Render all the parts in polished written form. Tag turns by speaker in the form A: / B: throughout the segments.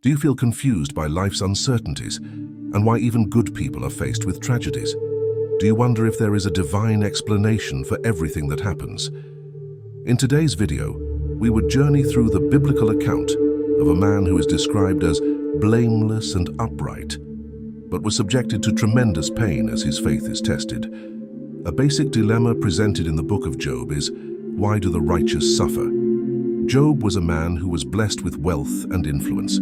A: Do you feel confused by life's uncertainties and why even good people are faced with tragedies? Do you wonder if there is a divine explanation for everything that happens? In today's video, we would journey through the biblical account of a man who is described as blameless and upright, but was subjected to tremendous pain as his faith is tested. A basic dilemma presented in the book of Job is, why do the righteous suffer? Job was a man who was blessed with wealth and influence.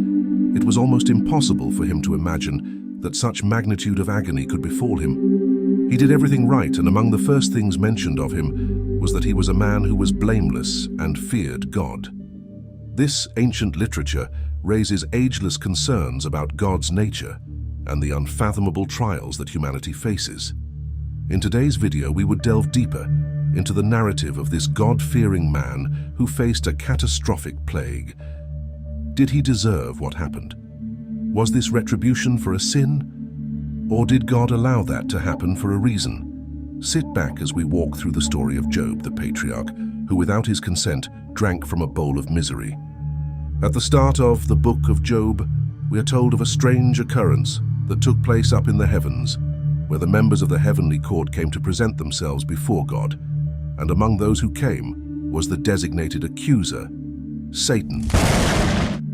A: It was almost impossible for him to imagine that such magnitude of agony could befall him. He did everything right, and among the first things mentioned of him was that he was a man who was blameless and feared God. This ancient literature raises ageless concerns about God's nature and the unfathomable trials that humanity faces. In today's video, we would delve deeper into the narrative of this God-fearing man who faced a catastrophic plague. Did he deserve what happened? Was this retribution for a sin? Or did God allow that to happen for a reason? Sit back as we walk through the story of Job, the patriarch, who without his consent drank from a bowl of misery. At the start of the book of Job, we are told of a strange occurrence that took place up in the heavens, where the members of the heavenly court came to present themselves before God. And among those who came was the designated accuser, Satan.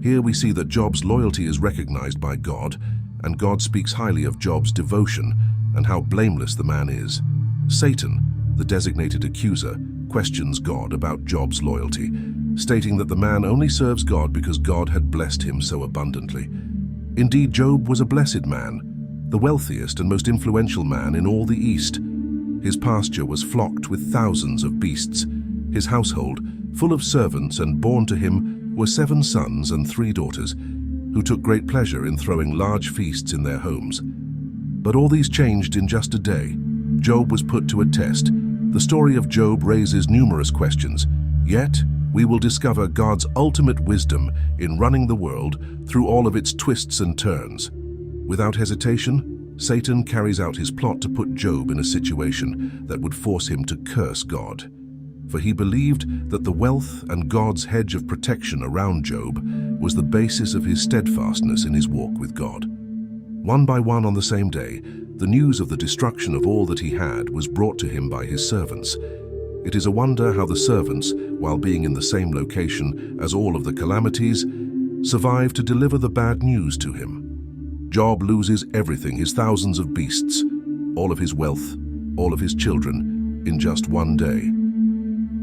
A: Here we see that Job's loyalty is recognized by God, and God speaks highly of Job's devotion and how blameless the man is. Satan, the designated accuser, questions God about Job's loyalty, stating that the man only serves God because God had blessed him so abundantly. Indeed, Job was a blessed man, the wealthiest and most influential man in all the East. His pasture was flocked with thousands of beasts. His household, full of servants, and born to him were 7 sons and 3 daughters, who took great pleasure in throwing large feasts in their homes. But all these changed in just a day. Job was put to a test. The story of Job raises numerous questions, yet we will discover God's ultimate wisdom in running the world through all of its twists and turns. Without hesitation, Satan carries out his plot to put Job in a situation that would force him to curse God. For he believed that the wealth and God's hedge of protection around Job was the basis of his steadfastness in his walk with God. One by one on the same day, the news of the destruction of all that he had was brought to him by his servants. It is a wonder how the servants, while being in the same location as all of the calamities, survived to deliver the bad news to him. Job loses everything, his thousands of beasts, all of his wealth, all of his children, in just one day.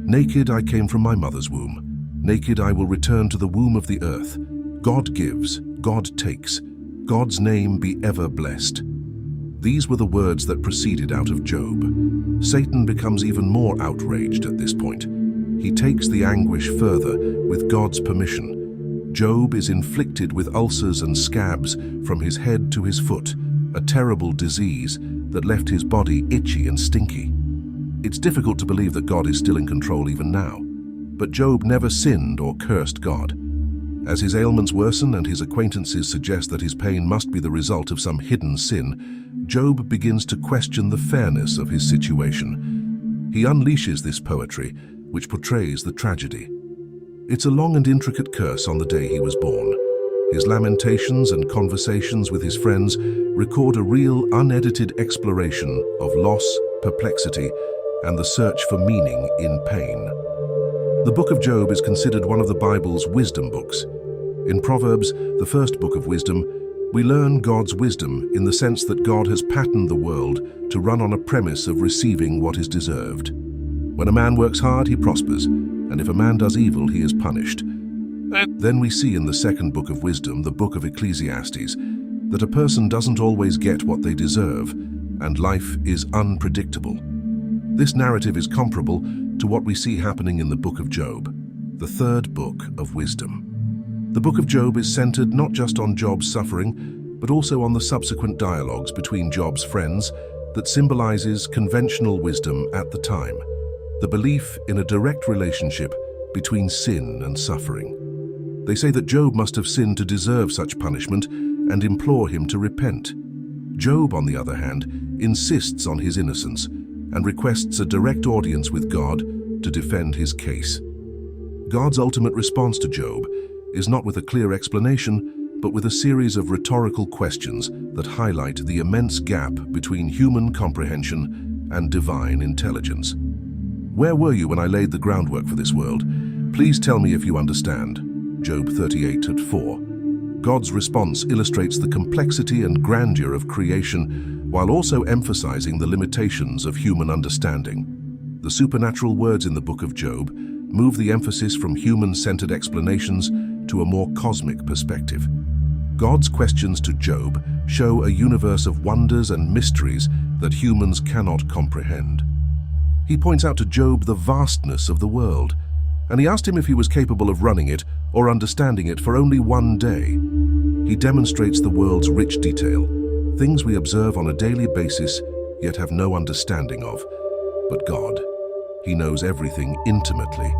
A: Naked I came from my mother's womb. Naked I will return to the womb of the earth. God gives, God takes. God's name be ever blessed. These were the words that proceeded out of Job. Satan becomes even more outraged at this point. He takes the anguish further with God's permission. Job is inflicted with ulcers and scabs from his head to his foot, a terrible disease that left his body itchy and stinky. It's difficult to believe that God is still in control even now, but Job never sinned or cursed God. As his ailments worsen and his acquaintances suggest that his pain must be the result of some hidden sin, Job begins to question the fairness of his situation. He unleashes this poetry, which portrays the tragedy. It's a long and intricate curse on the day he was born. His lamentations and conversations with his friends record a real, unedited exploration of loss, perplexity, and the search for meaning in pain. The book of Job is considered one of the Bible's wisdom books. In Proverbs, the first book of wisdom, we learn God's wisdom in the sense that God has patterned the world to run on a premise of receiving what is deserved. When a man works hard, he prospers, and if a man does evil, he is punished. Then we see in the second book of wisdom, the book of Ecclesiastes, that a person doesn't always get what they deserve, and life is unpredictable. This narrative is comparable to what we see happening in the book of Job, the third book of wisdom. The book of Job is centered not just on Job's suffering, but also on the subsequent dialogues between Job's friends that symbolizes conventional wisdom at the time, the belief in a direct relationship between sin and suffering. They say that Job must have sinned to deserve such punishment and implore him to repent. Job, on the other hand, insists on his innocence and requests a direct audience with God to defend his case. God's ultimate response to Job is not with a clear explanation, but with a series of rhetorical questions that highlight the immense gap between human comprehension and divine intelligence. Where were you when I laid the groundwork for this world? Please tell me if you understand. Job 38:4. God's response illustrates the complexity and grandeur of creation while also emphasizing the limitations of human understanding. The supernatural words in the book of Job move the emphasis from human-centered explanations to a more cosmic perspective. God's questions to Job show a universe of wonders and mysteries that humans cannot comprehend. He points out to Job the vastness of the world, and he asked him if he was capable of running it or understanding it for only one day. He demonstrates the world's rich detail, things we observe on a daily basis yet have no understanding of. But God, He knows everything intimately.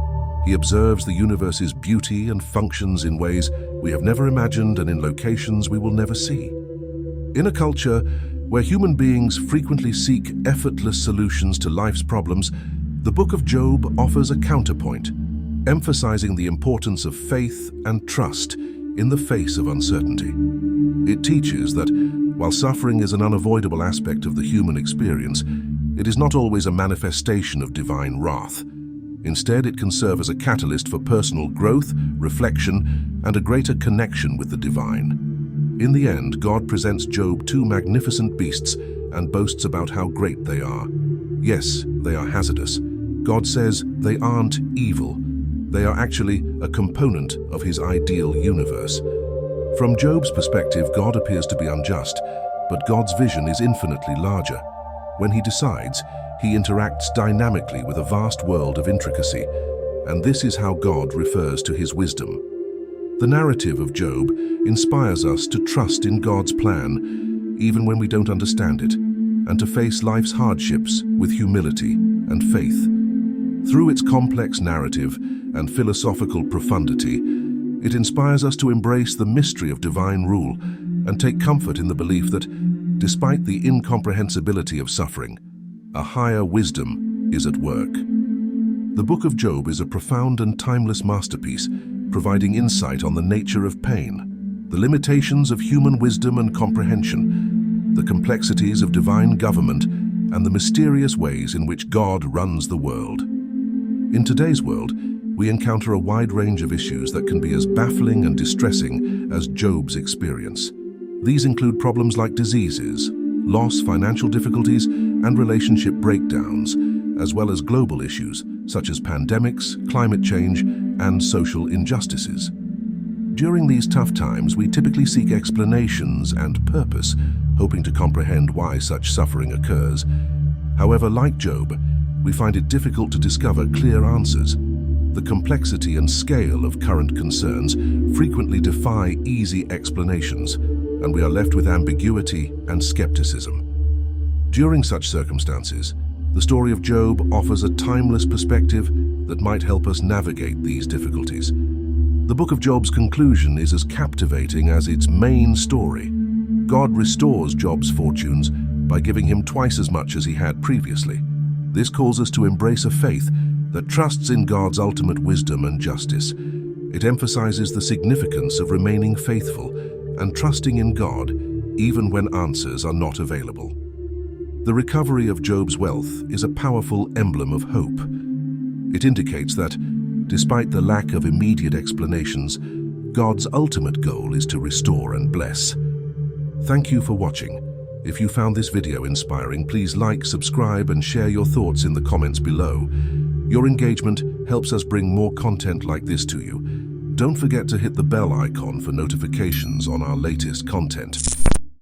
A: He observes the universe's beauty and functions in ways we have never imagined and in locations we will never see. In a culture where human beings frequently seek effortless solutions to life's problems, the book of Job offers a counterpoint, emphasizing the importance of faith and trust in the face of uncertainty. It teaches that while suffering is an unavoidable aspect of the human experience, it is not always a manifestation of divine wrath. Instead, it can serve as a catalyst for personal growth, reflection, and a greater connection with the divine. In the end, God presents Job two magnificent beasts and boasts about how great they are. Yes, they are hazardous. God says they aren't evil. They are actually a component of His ideal universe. From Job's perspective, God appears to be unjust, but God's vision is infinitely larger. When He decides, He interacts dynamically with a vast world of intricacy, and this is how God refers to His wisdom. The narrative of Job inspires us to trust in God's plan, even when we don't understand it, and to face life's hardships with humility and faith. Through its complex narrative and philosophical profundity, it inspires us to embrace the mystery of divine rule and take comfort in the belief that, despite the incomprehensibility of suffering, a higher wisdom is at work. The book of Job is a profound and timeless masterpiece, providing insight on the nature of pain, the limitations of human wisdom and comprehension, the complexities of divine government, and the mysterious ways in which God runs the world. In today's world, we encounter a wide range of issues that can be as baffling and distressing as Job's experience. These include problems like diseases, loss, financial difficulties, and relationship breakdowns, as well as global issues such as pandemics, climate change, and social injustices. During these tough times, we typically seek explanations and purpose, hoping to comprehend why such suffering occurs. However, like Job, we find it difficult to discover clear answers. The complexity and scale of current concerns frequently defy easy explanations, and we are left with ambiguity and skepticism. During such circumstances, the story of Job offers a timeless perspective that might help us navigate these difficulties. The book of Job's conclusion is as captivating as its main story. God restores Job's fortunes by giving him twice as much as he had previously. This calls us to embrace a faith that trusts in God's ultimate wisdom and justice. It emphasizes the significance of remaining faithful and trusting in God even when answers are not available. The recovery of Job's wealth is a powerful emblem of hope. It indicates that, despite the lack of immediate explanations, God's ultimate goal is to restore and bless. Thank you for watching. If you found this video inspiring, please like, subscribe, and share your thoughts in the comments below. Your engagement helps us bring more content like this to you. Don't forget to hit the bell icon for notifications on our latest content.